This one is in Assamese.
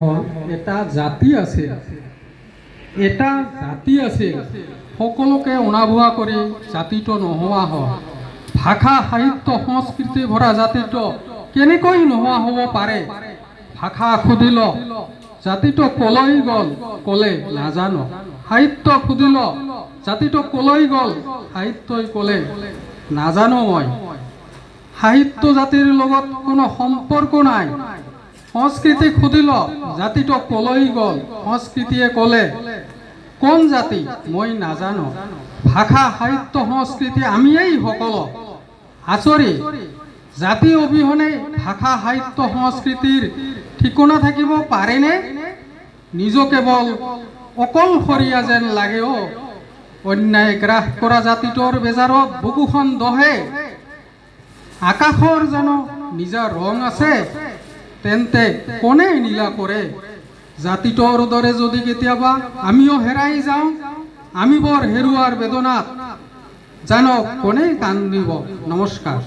এটা জাতি আছে, এটা জাতি আছে, সকলোকে অনাভুৱা কৰি জাতিটো নোহোৱা হয়। ভাষা সাহিত্য সংস্কৃতি ভৰা জাতিটো কেনেকৈ নোহোৱা হ'ব পাৰে? ভাষা সুধিল জাতিটো কলৈ গ'ল, ক'লে নাজানো। সাহিত্য সুধিল জাতিটো কলৈ গ'ল, সাহিত্যই ক'লে নাজানো মই। সাহিত্য জাতিৰ লগত কোনো সম্পৰ্ক নাই। সংস্কৃতি সুধিল জাতিটো কলৈ গ'ল, সংস্কৃতিয়ে ক'লে কোন জাতি মই নাজানো। ভাষা সাহিত্য সংস্কৃতি আমিয়েই সকলো। আচৰিত, জাতি অবিহনে ভাষা সাহিত্য সংস্কৃতিৰ ঠিকনা থাকিব পাৰেনে? নিজকে কেৱল অকলশৰীয়া যেন লাগে। অন্যায় গ্ৰাস কৰা জাতিটোৰ বেজাৰত বুকুখন দহে। আকাশৰ জানো নিজা ৰং আছে, তেন্তে কোনে নীলা কৰে? জাতিটোৰ দৰে যদি কেতিয়াবা আমিও হেৰাই যাওঁ, আমি বৰ হেৰুৱাৰ বেদনাত জানো কোনে কান্দিব? নমস্কাৰ।